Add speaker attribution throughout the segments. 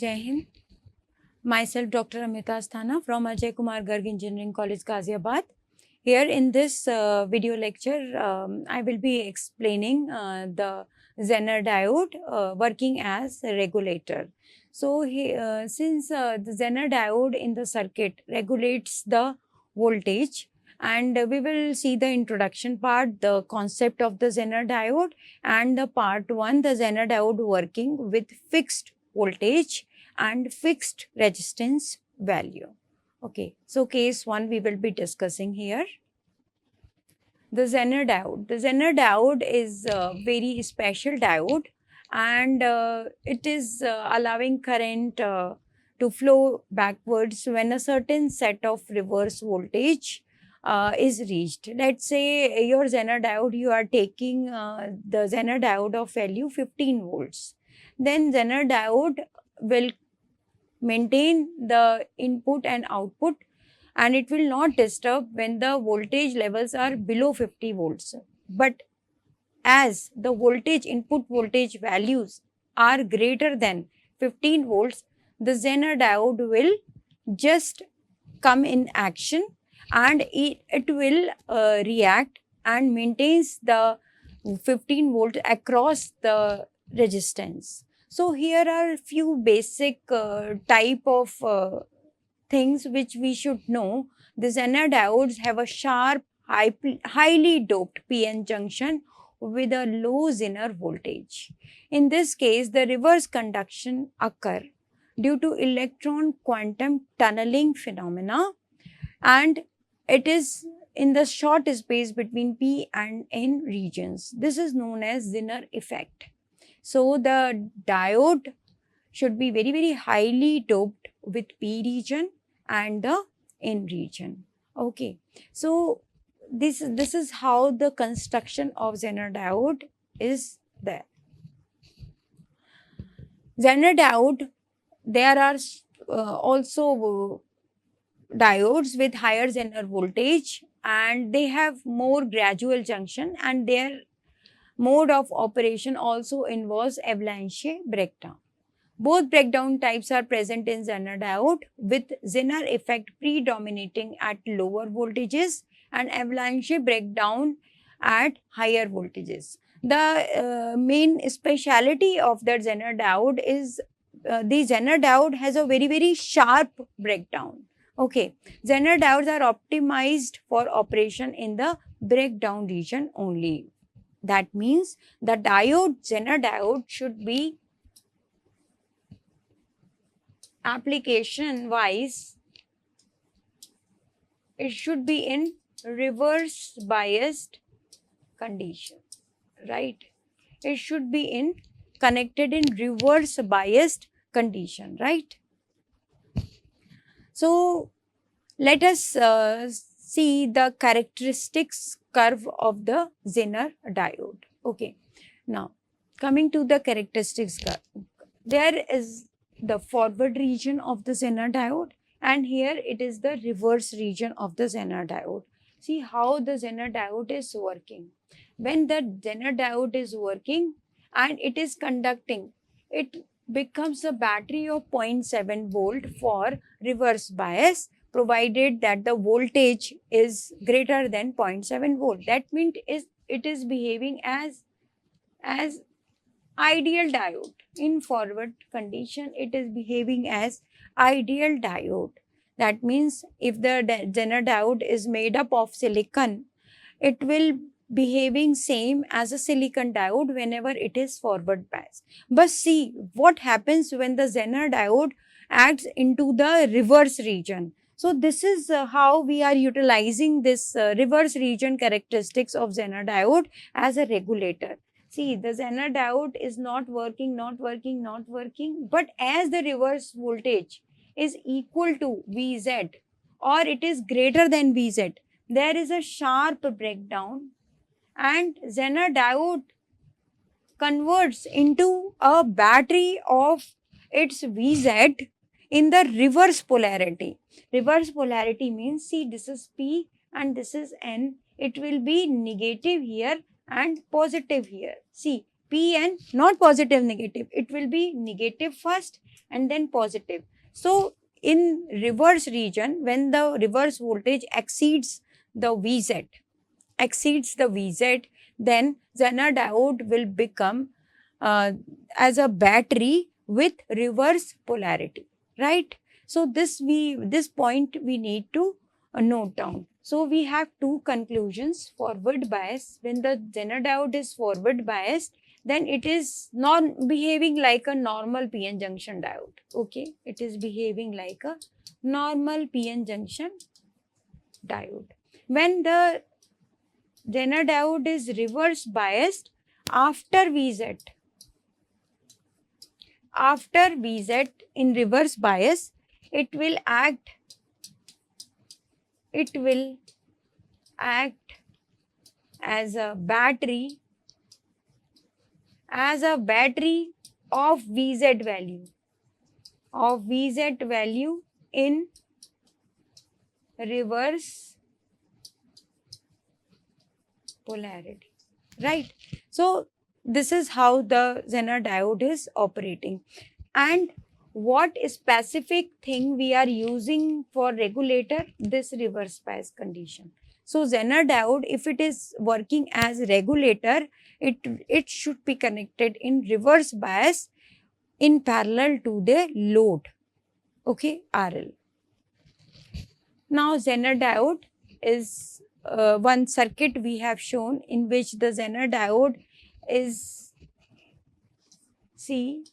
Speaker 1: Jai Hind. Myself Dr. Amita Asthana from Ajay Kumar Garg Engineering College, Ghaziabad. Here in this video lecture, I will be explaining the Zener diode working as a regulator. So, since the Zener diode in the circuit regulates the voltage, and we will see the introduction part, the concept of the Zener diode, and the part 1, the Zener diode working with fixed voltage and fixed resistance value. Okay, so case 1 we will be discussing here. The Zener diode. The Zener diode is a very special diode, and it is allowing current to flow backwards when a certain set of reverse voltage is reached. Let's say your Zener diode, you are taking the Zener diode of value 15 volts. Then Zener diode will maintain the input and output, and it will not disturb when the voltage levels are below 50 volts. But as the voltage input voltage values are greater than 15 volts, the Zener diode will just come in action, and it will react and maintains the 15 volt across the resistance. So here are few basic type of things which we should know. The Zener diodes have a sharp, highly doped PN junction with a low Zener voltage. In this case, the reverse conduction occur due to electron quantum tunneling phenomena, and it is in the short space between P and N regions. This is known as Zener effect. So the diode should be very, very highly doped with P region and the N region. Okay, so this is how the construction of Zener diode is there. Zener diode, there are also diodes with higher Zener voltage, and they have more gradual junction, and their mode of operation also involves avalanche breakdown. Both breakdown types are present in Zener diode, with Zener effect predominating at lower voltages and avalanche breakdown at higher voltages. The main speciality of the Zener diode is the Zener diode has a very, very sharp breakdown. Okay, Zener diodes are optimized for operation in the breakdown region only. That means the Zener diode should be application wise, it should be in reverse biased condition, right? It should be connected in reverse biased condition, right? So let us see the characteristics curve of the Zener diode. Okay, now coming to the characteristics curve, there is the forward region of the Zener diode, and here it is the reverse region of the Zener diode. See how the Zener diode is working. When the Zener diode is working and it is conducting, it becomes a battery of 0.7 volt for reverse bias, provided that the voltage is greater than 0.7 volt. That means it is behaving as ideal diode. In forward condition, it is behaving as ideal diode. That means if the Zener diode is made up of silicon, it will behaving same as a silicon diode whenever it is forward bias. But see what happens when the Zener diode acts into the reverse region. So this is how we are utilizing this reverse region characteristics of Zener diode as a regulator. See, the Zener diode is not working, but as the reverse voltage is equal to Vz or it is greater than Vz, there is a sharp breakdown, and Zener diode converts into a battery of its Vz in the reverse polarity. Reverse polarity means, see, this is P and this is N. It will be negative here and positive here. See, PN, not positive negative. It will be negative first and then positive. So in reverse region, when the reverse voltage exceeds the VZ, then Zener diode will become as a battery with reverse polarity, right? So this point we need to note down. So we have two conclusions. Forward bias, when the Zener diode is forward biased, then it is not behaving like a normal PN junction diode. Okay, it is behaving like a normal PN junction diode. When the Zener diode is reverse biased, after VZ in reverse bias, it will act as a battery of VZ value in reverse polarity, right? So this is how the Zener diode is operating. And what specific thing we are using for regulator? This reverse bias condition. So Zener diode, if it is working as regulator, it should be connected in reverse bias in parallel to the load, okay, RL. Now Zener diode is one circuit we have shown in which the Zener diode is, see,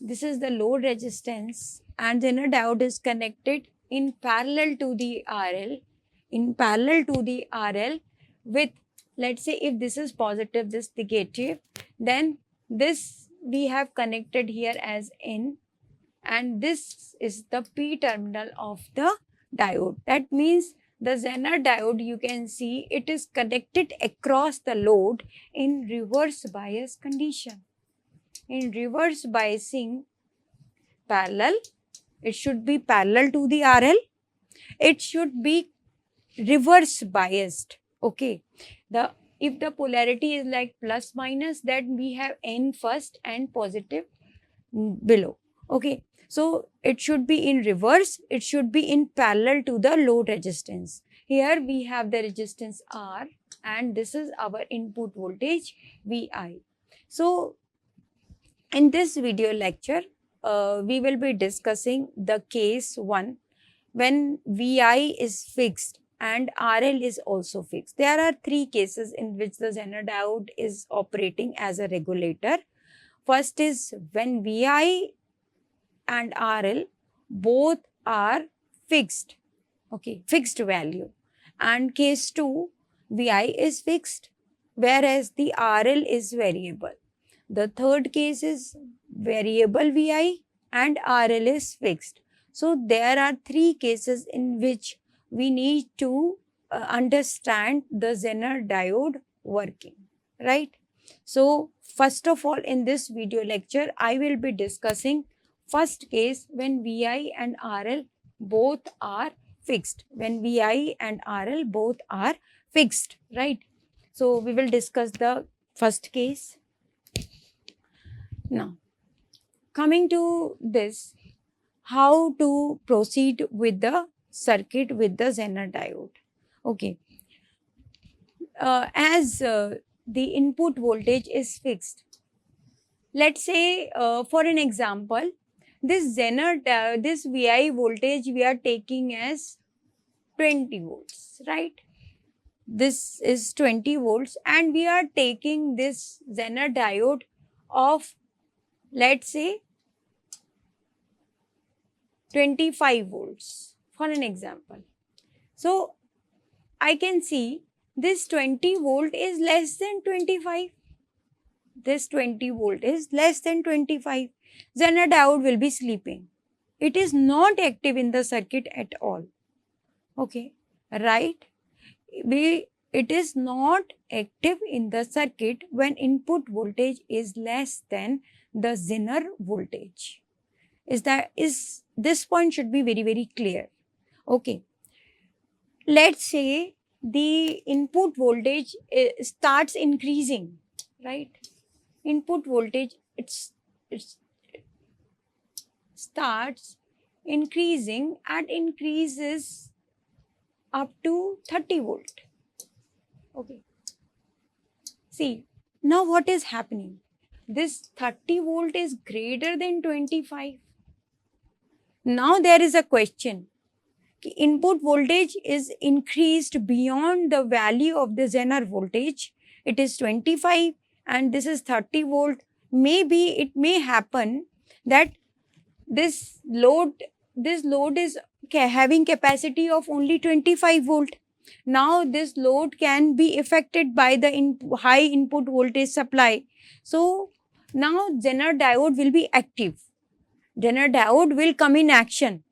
Speaker 1: this is the load resistance, and Zener diode is connected in parallel to the RL, with, let's say, if this is positive, this negative, then this we have connected here as N, and this is the P terminal of the diode. That means the Zener diode, you can see it is connected across the load in reverse bias condition. In reverse biasing parallel, it should be parallel to the RL. It should be reverse biased. Okay. If the polarity is like plus minus, then we have N first and positive below. Okay. So it should be in reverse. It should be in parallel to the load resistance. Here we have the resistance R, and this is our input voltage Vi. So in this video lecture, we will be discussing the case 1 when Vi is fixed and RL is also fixed. There are 3 cases in which the Zener diode is operating as a regulator. First is when Vi and RL both are fixed, okay, fixed value. And case 2, Vi is fixed, whereas the RL is variable. The third case is variable Vi and RL is fixed. So there are 3 cases in which we need to understand the Zener diode working, right? So first of all, in this video lecture, I will be discussing first case when Vi and RL both are fixed. When Vi and RL both are fixed, right? So we will discuss the first case. Now, coming to this, how to proceed with the circuit with the Zener diode. Okay. As the input voltage is fixed, let's say for an example, this this Vi voltage we are taking as 20 volts, right? This is 20 volts, and we are taking this Zener diode of, let's say, 25 volts for an example. So I can see this 20 volt is less than 25. This 20 volt is less than 25. Zener diode will be sleeping. It is not active in the circuit at all. Okay, right? It is not active in the circuit when input voltage is less than the Zener voltage. This point should be very, very clear. Okay. Let's say the input voltage starts increasing, right? input voltage, it starts increasing and increases up to 30 volt. Okay. See, now what is happening? This 30 volt is greater than 25. Now there is a question. Input voltage is increased beyond the value of the Zener voltage. It is 25 and this is 30 volt. Maybe it may happen that this load is having capacity of only 25 volt. Now this load can be affected by the high input voltage supply. So now Zener diode will be active. Zener diode will come in action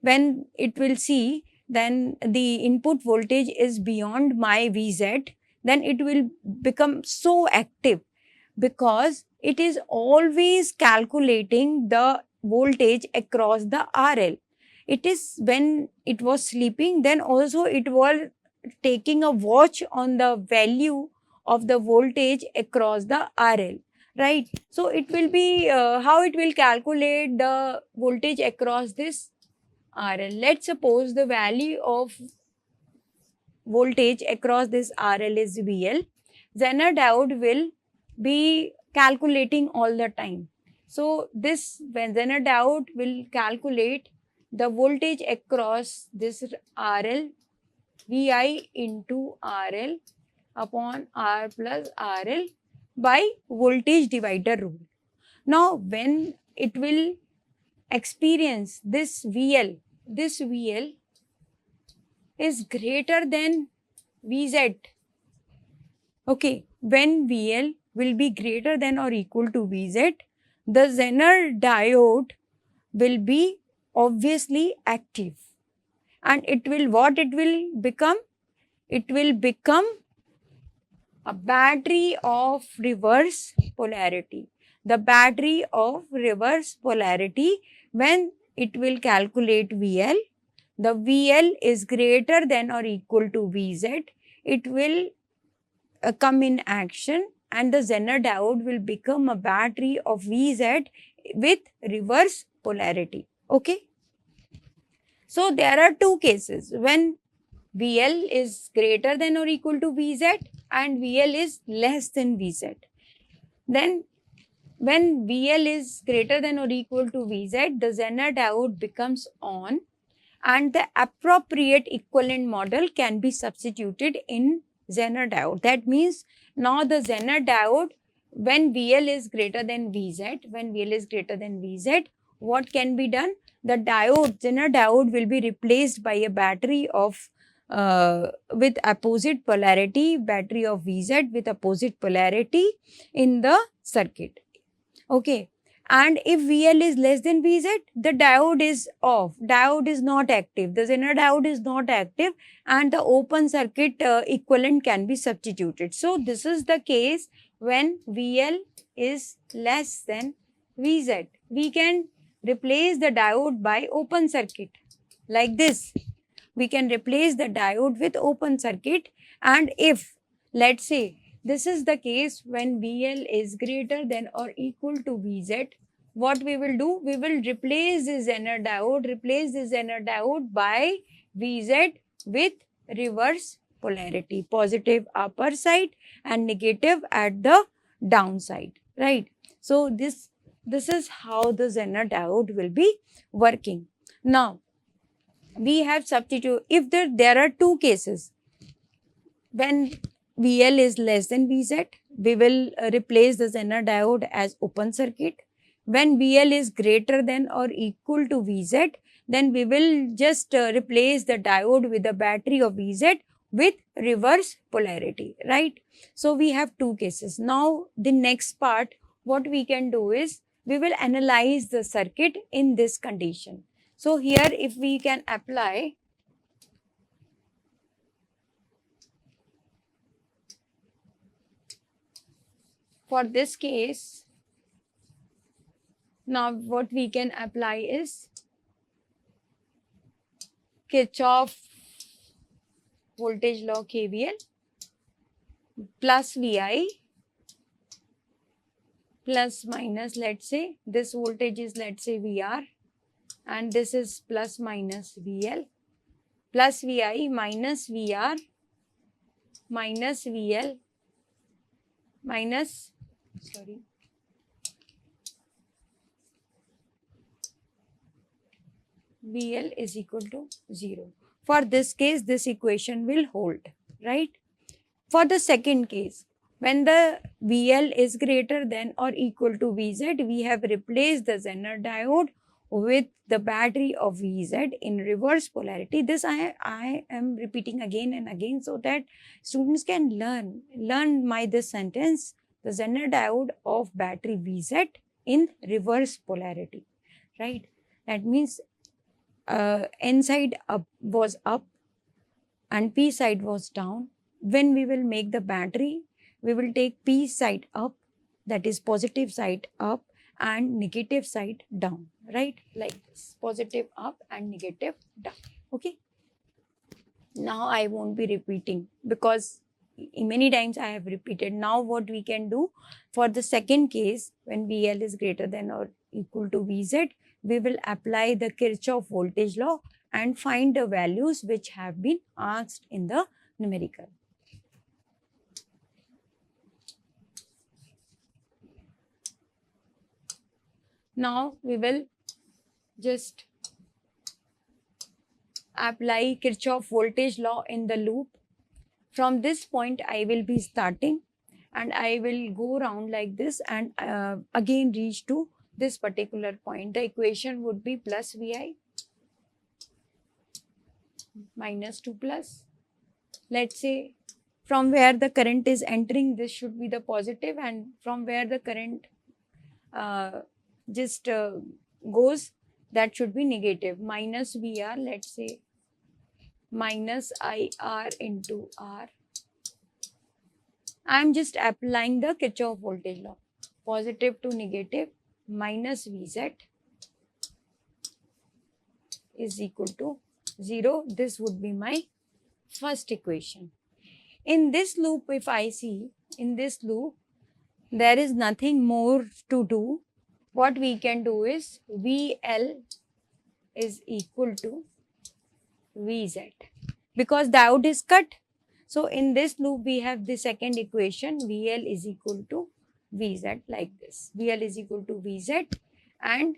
Speaker 1: when it will see then the input voltage is beyond my Vz, then it will become so active because it is always calculating the voltage across the RL. It is when it was sleeping, then also it was taking a watch on the value of the voltage across the RL, right? So it will be how it will calculate the voltage across this RL. Let's suppose the value of voltage across this RL is VL. Zener diode will be calculating all the time. So this when Zener diode will calculate the voltage across this RL, VI into RL upon R plus RL by voltage divider rule. Now when it will experience this VL is greater than Vz. Okay, when VL will be greater than or equal to Vz, the Zener diode will be obviously active. And it will, what it will become? It will become a battery of reverse polarity. The battery of reverse polarity, when it will calculate VL, the VL is greater than or equal to Vz, it will come in action and the Zener diode will become a battery of Vz with reverse polarity. Okay. So there are two cases when VL is greater than or equal to Vz and VL is less than Vz. Then when VL is greater than or equal to Vz, the Zener diode becomes on and the appropriate equivalent model can be substituted in Zener diode. That means now the Zener diode, when VL is greater than Vz, what can be done? The Zener diode will be replaced by a battery of with opposite polarity, battery of Vz with opposite polarity in the circuit. Okay. And if VL is less than Vz, the diode is off. Diode is not active. The Zener diode is not active and the open circuit equivalent can be substituted. So this is the case when VL is less than Vz. We can replace the diode by open circuit like this. We can replace the diode with open circuit, and if, let's say, this is the case when VL is greater than or equal to Vz, what we will do? We will replace the Zener diode by Vz with reverse polarity, positive upper side and negative at the downside, right? So this is how the Zener diode will be working. Now, we have substitute, if there are two cases, when VL is less than Vz, we will replace the Zener diode as open circuit. When VL is greater than or equal to Vz, then we will just replace the diode with the battery of Vz with reverse polarity, right? So we have two cases. Now the next part, what we can do is, we will analyze the circuit in this condition. So here if we can apply for this case, now what we can apply is Kirchhoff voltage law KVL plus VI plus minus, let's say this voltage is, let's say, VR, and this is plus minus VL, plus VI minus VR minus VL minus, sorry, VL is equal to 0. For this case, this equation will hold, right? For the second case, when the VL is greater than or equal to VZ, we have replaced the Zener diode with the battery of VZ in reverse polarity. This I am repeating again and again so that students can learn my this sentence, the Zener diode of battery VZ in reverse polarity, right? That means N side up was up and P side was down. When we will make the battery, we will take P side up, that is positive side up, and negative side down, right? Like this, positive up and negative down. Okay. Now I won't be repeating because many times I have repeated. Now what we can do for the second case, when VL is greater than or equal to VZ, we will apply the Kirchhoff voltage law and find the values which have been asked in the numerical. Now we will just apply Kirchhoff voltage law in the loop. From this point I will be starting and I will go around like this and again reach to this particular point. The equation would be plus VI minus 2 plus. Let's say from where the current is entering, this should be the positive, and from where the current goes, that should be negative. Minus VR, let's say minus IR into R. I am just applying the Kirchhoff voltage law. Positive to negative minus VZ is equal to 0. This would be my first equation. In this loop, if I see, in this loop, there is nothing more to do. What we can do is VL is equal to VZ because diode is cut. So in this loop, we have the second equation, VL is equal to VZ, like this. VL is equal to VZ, and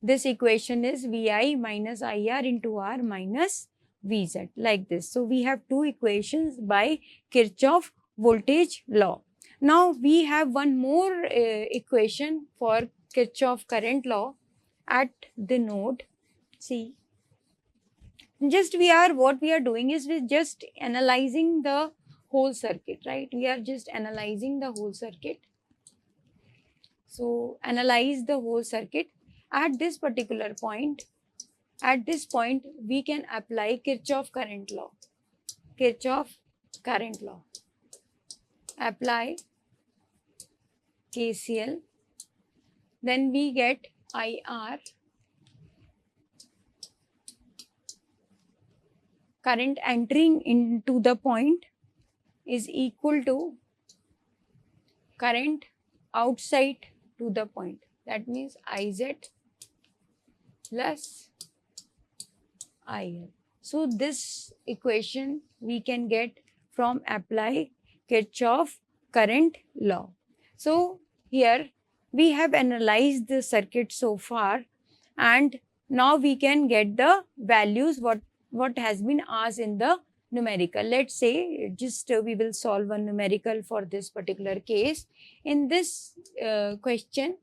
Speaker 1: this equation is VI minus IR into R minus VZ, like this. So we have two equations by Kirchhoff voltage law. Now we have one more equation for Kirchhoff current law at the node C. Just what we are doing is we're just analyzing the whole circuit, right? We are just analyzing the whole circuit. So analyze the whole circuit. At this particular point, at this point, we can apply Kirchhoff current law. Kirchhoff current law. Apply KCL. Then we get IR. Current entering into the point is equal to current outside to the point. That means IZ plus IL. So this equation we can get from apply Kirchhoff current law. So here we have analyzed the circuit so far, and now we can get the values what has been asked in the numerical. Let's say just we will solve a numerical for this particular case. In this question,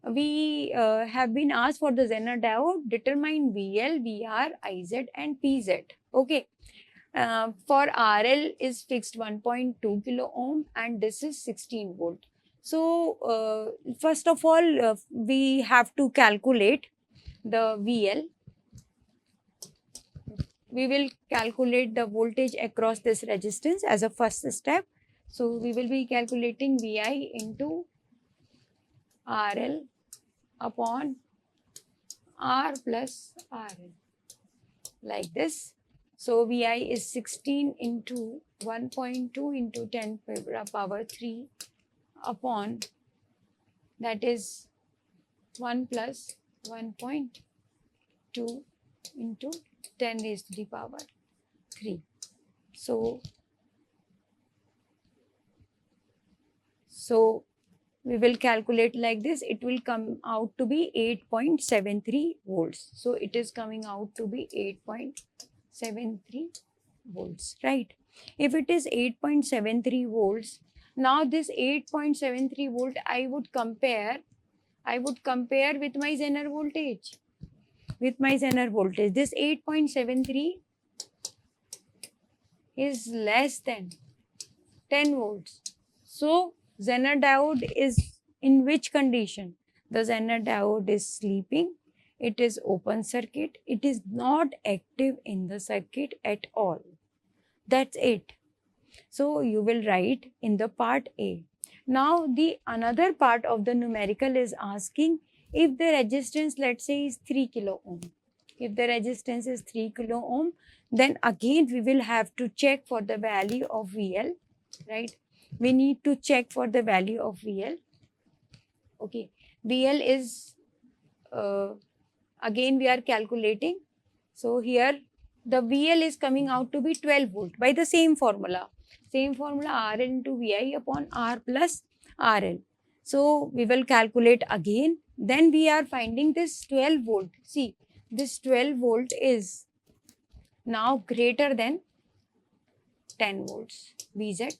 Speaker 1: we have been asked for the Zener diode, determine VL, VR, IZ and PZ. Okay. For RL is fixed 1.2 kilo ohm and this is 16 volt. So first of all, we have to calculate the VL. We will calculate the voltage across this resistance as a first step. So we will be calculating VI into RL upon R plus RL, like this. So VI is 16 into 1.2 into 10 power 3 upon that is 1 plus 1.2 into 10 raised to the power 3. So we will calculate like this. It will come out to be 8.73 volts. So it is coming out to be 8.73 volts, right? If it is 8.73 volts, now this 8.73 volt I would compare with my Zener voltage. This 8.73 is less than 10 volts. So Zener diode is in which condition? The Zener diode is sleeping. It is open circuit. It is not active in the circuit at all. That's it. So you will write in the part A. Now the another part of the numerical is asking if the resistance, let's say, is 3 kilo ohm. If the resistance is 3 kilo ohm, then again we will have to check for the value of VL, right? We need to check for the value of VL. Okay, VL is again we are calculating. So here the VL is coming out to be 12 volt by the same formula. RL into VI upon R plus RL. So we will calculate again. Then we are finding this 12 volt. See, this 12 volt is now greater than 10 volts VZ.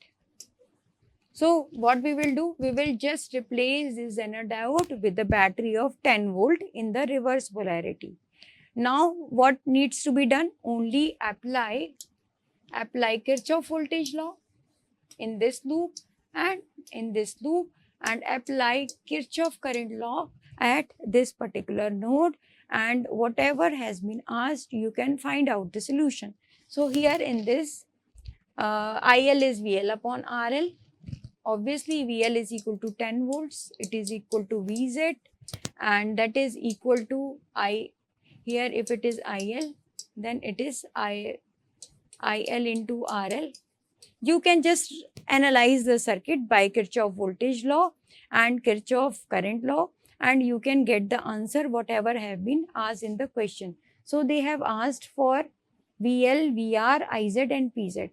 Speaker 1: So what we will do, we will just replace this Zener diode with the battery of 10 volt in the reverse polarity. Now what needs to be done? Only apply Kirchhoff voltage law in this loop and in this loop, and apply Kirchhoff current law at this particular node, and whatever has been asked, you can find out the solution. So here in this IL is VL upon RL. Obviously, VL is equal to 10 volts. It is equal to VZ, and that is equal to I. Here, if it is IL, then it is IL into RL. You can just analyze the circuit by Kirchhoff voltage law and Kirchhoff current law, and you can get the answer whatever have been asked in the question. So they have asked for VL, VR, IZ and PZ.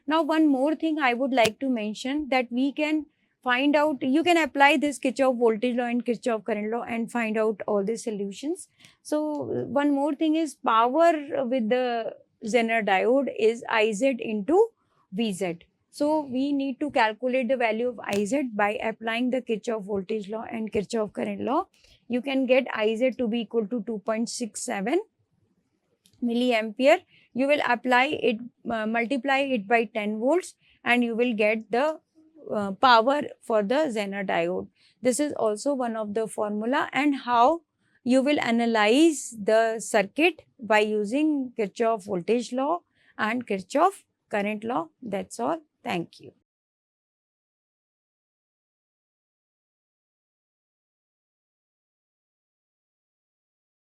Speaker 1: Now one more thing I would like to mention, that we can find out, you can apply this Kirchhoff voltage law and Kirchhoff current law and find out all the solutions. So one more thing is, power with the Zener diode is IZ into VZ. So we need to calculate the value of IZ by applying the Kirchhoff voltage law and Kirchhoff current law. You can get IZ to be equal to 2.67 milliampere. You will apply it, multiply it by 10 volts, and you will get the power for the Zener diode. This is also one of the formula, and how you will analyze the circuit by using Kirchhoff voltage law and Kirchhoff current law. That's all. Thank you.